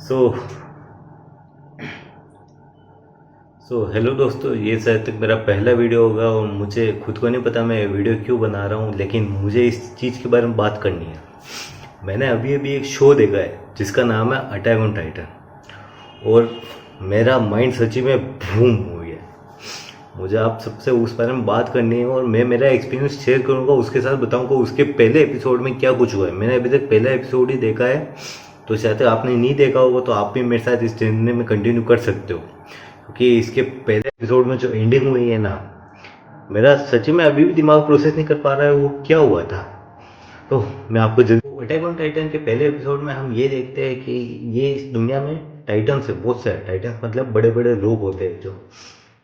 So hello दोस्तों, ये शायद तक मेरा पहला वीडियो होगा और मुझे खुद को नहीं पता मैं वीडियो क्यों बना रहा हूँ, लेकिन मुझे इस चीज़ के बारे में बात करनी है। मैंने अभी अभी एक शो देखा है जिसका नाम है अटैक ऑन टाइटन, और मेरा माइंड सच्ची में बूम हो गया। मुझे आप सबसे उस बारे में बात करनी है और मैं मेरा एक्सपीरियंस शेयर करूंगा, उसके साथ बताऊंगा उसके पहले एपिसोड में क्या कुछ हुआ है। मैंने अभी तक पहला एपिसोड ही देखा है, तो शायद आपने नहीं देखा होगा तो आप भी मेरे साथ इस जर्नी में कंटिन्यू कर सकते हो, क्योंकि इसके पहले एपिसोड में जो एंडिंग हुई है ना, मेरा सच्ची में अभी भी दिमाग प्रोसेस नहीं कर पा रहा है वो क्या हुआ था। तो मैं आपको जल्दी अटैक ऑन टाइटन के पहले एपिसोड में हम ये देखते हैं कि ये इस दुनिया में टाइटन्स है, बहुत सारे टाइटन्स, मतलब बड़े बड़े लोग होते हैं जो,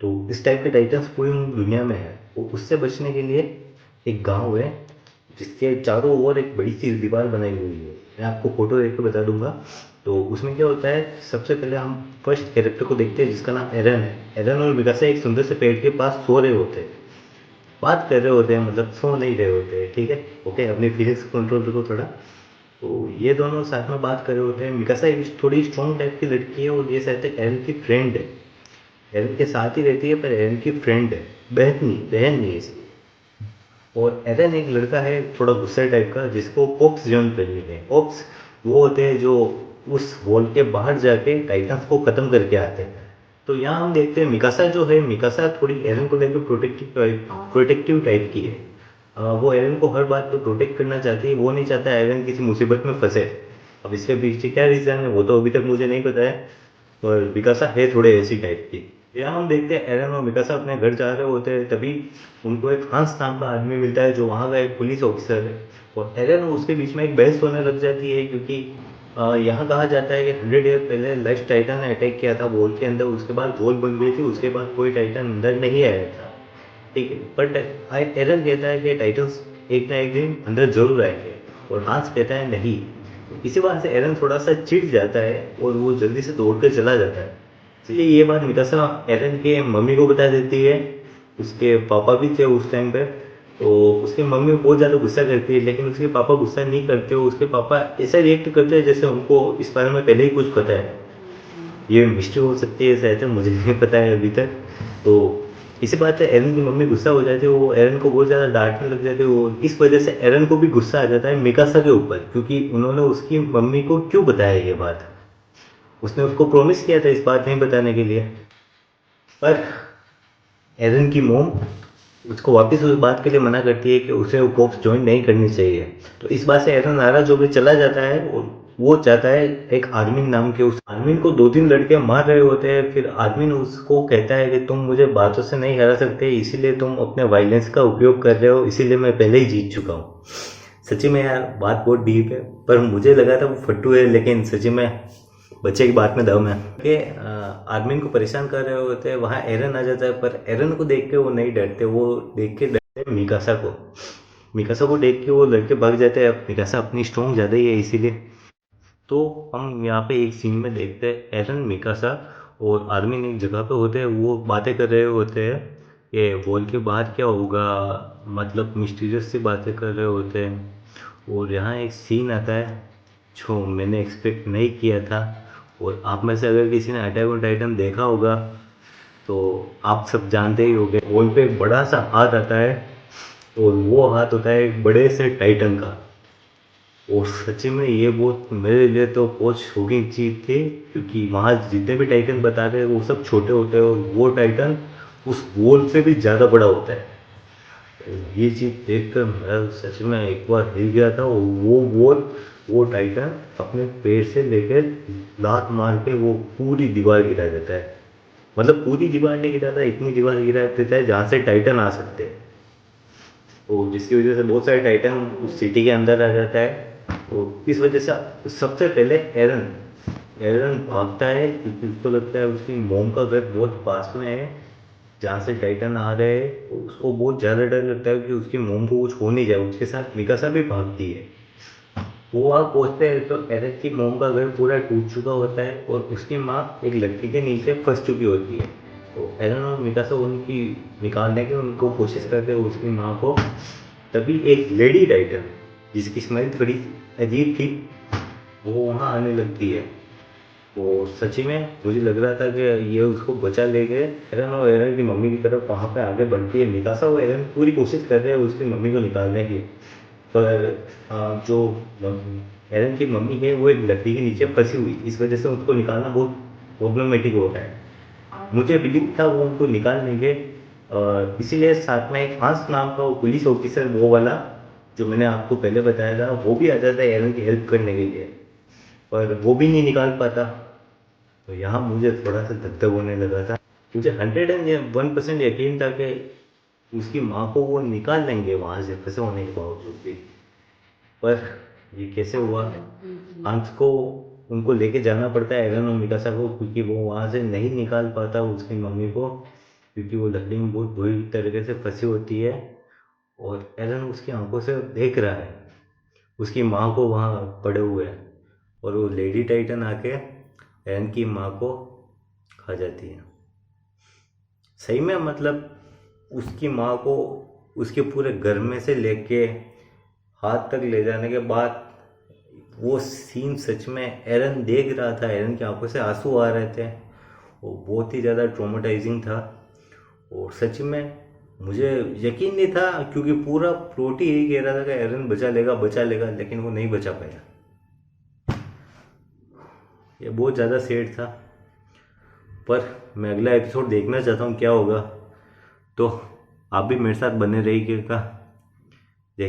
तो इस टाइप के टाइटन्स पूरी दुनिया में है। तो उससे बचने के लिए एक गांव है जिसके चारों ओर एक बड़ी सी दीवार बनाई हुई है। मैं आपको फोटो देख के बता दूंगा। तो उसमें क्या होता है, सबसे पहले हम फर्स्ट कैरेक्टर को देखते हैं जिसका नाम एरन है। एरन और मिकासा एक सुंदर से पेड़ के पास सो रहे होते हैं, बात कर रहे होते हैं, मतलब सो नहीं रहे होते हैं। ठीक है, ओके, अपनी फीलिंग्स कंट्रोल करो थोड़ा। तो ये दोनों साथ में बात कर रहे होते हैं। मिकासा एक थोड़ी स्ट्रॉन्ग टाइप की लड़की है और ये शायद तक एरन की फ्रेंड है। एरन के साथ ही रहती है पर एरन की फ्रेंड है, बहन नहीं है इसकी। और एरन एक लड़का है थोड़ा गुस्से टाइप का, जिसको ओप्स जॉइन कर लेते हैं। ओप्स वो होते हैं जो उस वॉल के बाहर जाके टाइटन्स को खत्म करके आते हैं। तो यहाँ हम देखते हैं मिकासा जो है, मिकासा थोड़ी एरन को लेकर प्रोटेक्टिव टाइप की है। वो एरन को हर बात पे प्रोटेक्ट करना चाहती है, वो नहीं चाहता एरन किसी मुसीबत में फंसे। अब इसके पीछे क्या रीज़न है वो तो अभी तक मुझे नहीं पता है, पर मिकासा है थोड़े ऐसी टाइप की। यहाँ हम देखते हैं एरन और मिकासा अपने घर जा रहे होते हैं, तभी उनको एक हांस नाम का आदमी मिलता है जो वहाँ का एक पुलिस ऑफिसर है। और एरन और उसके बीच में एक बहस होने लग जाती है, क्योंकि यहाँ कहा जाता है कि 100 ईयर पहले लास्ट टाइटन ने अटैक किया था वॉल के अंदर, उसके बाद वॉल बन गई थी, उसके बाद कोई टाइटन अंदर नहीं आया था। ठीक है, बट एरन कहता है कि टाइटन्स एक ना एक दिन अंदर जरूर आएंगे, और हांस कहता है नहीं। इसी बात से एरन थोड़ा सा चिढ़ जाता है और वो जल्दी से दौड़ कर चला जाता है। इसलिए ये बात मितासा एरन के मम्मी को बता देती है। उसके पापा भी थे उस टाइम पे, तो उसकी मम्मी बहुत ज़्यादा गुस्सा करती है, लेकिन उसके पापा गुस्सा नहीं करते हो। उसके पापा ऐसा रिएक्ट करते हैं जैसे उनको इस बारे में पहले ही कुछ पता है। ये मिस्ट्री हो सकती है शायद, मुझे नहीं पता है अभी तक। तो इसी बात है एरन की मम्मी गुस्सा हो जाती है, वो एरन को बहुत ज़्यादा डांटने लग जाते हैं। वो इस वजह से एरन को भी गुस्सा आ जाता है मिकासा के ऊपर, क्योंकि उन्होंने उसकी मम्मी को क्यों बताया ये बात। उसने उसको प्रॉमिस किया था इस बात नहीं बताने के लिए, पर एरन की मोम उसको वापस उस बात के लिए मना करती है कि उसे वो कोप्स ज्वाइन नहीं करनी चाहिए। तो इस बात से एरन नाराज होकर चला जाता है और वो चाहता है एक आर्मिन नाम के, उस आर्मिन को दो तीन लड़के मार रहे होते हैं। फिर आर्मिन उसको कहता है कि तुम मुझे बातों से नहीं हरा सकते, इसीलिए तुम अपने वायलेंस का उपयोग कर रहे हो, इसीलिए मैं पहले ही जीत चुका हूँ। सच्ची में यार बात बहुत डीप है, पर मुझे लगा था वो फट्टू है, लेकिन सच्ची में बच्चे की बात में दम है। कि आर्मिन को परेशान कर रहे होते हैं, वहाँ एरन आ जाता है, पर एरन को देख के वो नहीं डरते, वो देख के डरते हैं मिकासा को। मिकासा को देख के वो लड़के भाग जाते हैं। अब मिकासा अपनी स्ट्रॉन्ग ज़्यादा ही है इसीलिए। तो हम यहाँ पे एक सीन में देखते हैं एरन, मिकासा और आर्मिन एक जगह पे होते हैं, वो बातें कर रहे होते हैं कि वॉल के बाहर क्या होगा, मतलब मिस्टीरियस सी बातें कर रहे होते हैं। और यहाँ एक सीन आता है जो मैंने एक्सपेक्ट नहीं किया था। और आप में से अगर किसी ने अटैक ऑन टाइटन देखा होगा तो आप सब जानते ही होंगे, वॉल पे एक बड़ा सा हाथ आता है और वो हाथ होता है एक बड़े से टाइटन का। और सच्ची में ये बहुत मेरे लिए तो बहुत शॉकिंग चीज़ थी, क्योंकि वहाँ जितने भी टाइटन बता रहे हैं वो सब छोटे होते हैं और वो टाइटन उस वॉल से भी ज़्यादा बड़ा होता है। तो ये चीज़ देखकर मैं सच में एक बार हिल गया था। और वो टाइटन अपने पैर से लेकर लात मार के वो पूरी दीवार गिरा देता है। मतलब पूरी दीवार नहीं गिराता, इतनी दीवार गिरा देता है जहाँ से टाइटन आ सकते हैं। तो जिसकी वजह से बहुत सारे टाइटन उस सिटी के अंदर आ जाता है। तो इस वजह से सबसे पहले एरन एरन भागता है, क्योंकि उसको लगता है उसकी मोम का घर बहुत पास में है जहाँ से टाइटन आ रहे हैं। उसको बहुत ज़्यादा डर लगता है कि उसकी मोम को कुछ हो नहीं जाए। उसके साथ मिकासा भी भागती है। वो वहाँ पहुँचते हैं तो एरन की मोम का घर पूरा टूट चुका होता है और उसकी माँ एक लड़की के नीचे फंस चुकी होती है। तो एरन और मिकासा उनकी निकालने की उनको कोशिश करते हैं उसकी माँ को। तभी एक लेडी टाइटन जिसकी स्मेल थोड़ी अजीब थी वो वहाँ आने लगती है। वो सच्ची में मुझे लग रहा था कि ये उसको बचा ले गए। एरन और एरन की मम्मी की तरफ वहाँ पे आगे बढ़ती है निकासा। वो एरन पूरी कोशिश कर रहे हैं उसकी मम्मी को निकालने की, पर जो एरन की मम्मी है वो एक लकड़ी के नीचे फंसी हुई, इस वजह से उसको निकालना बहुत प्रॉब्लमेटिक होता है। मुझे बिलीव था वो उनको निकाल लेंगे, और इसीलिए साथ में एक हांस नाम का वो पुलिस ऑफिसर, वो वाला जो मैंने आपको पहले बताया था, वो भी आ जाता है एरन की हेल्प करने के लिए, पर वो भी नहीं निकाल पाता। तो यहाँ मुझे थोड़ा सा धक धक होने लगा था। मुझे 101% यकीन था कि उसकी माँ को वो निकाल लेंगे वहाँ से फंसे होने के बावजूद भी, पर ये कैसे हुआ। अंत को उनको लेके जाना पड़ता है एरन और मिकासा को, क्योंकि वो वहाँ से नहीं निकाल पाता उसकी मम्मी को, क्योंकि वो लकड़ी में बहुत बुरी तरीके से फंसी होती है। और एरन उसकी आंखों से देख रहा है उसकी माँ को वहाँ पड़े हुए हैं, और वो लेडी टाइटन आके एरन की माँ को खा जाती है। सही में मतलब उसकी माँ को उसके पूरे घर में से लेके हाथ तक ले जाने के बाद वो सीन सच में एरन देख रहा था, एरन की आंखों से आंसू आ रहे थे। वो बहुत ही ज़्यादा ट्रॉमेटाइजिंग था, और सच में मुझे यकीन नहीं था, क्योंकि पूरा प्लॉट ही यही कह रहा था कि एरन बचा लेगा, लेकिन वो नहीं बचा पाया। ये बहुत ज़्यादा सैड था, पर मैं अगला एपिसोड देखना चाहता हूँ क्या होगा। तो आप भी मेरे साथ बने रहिएगा।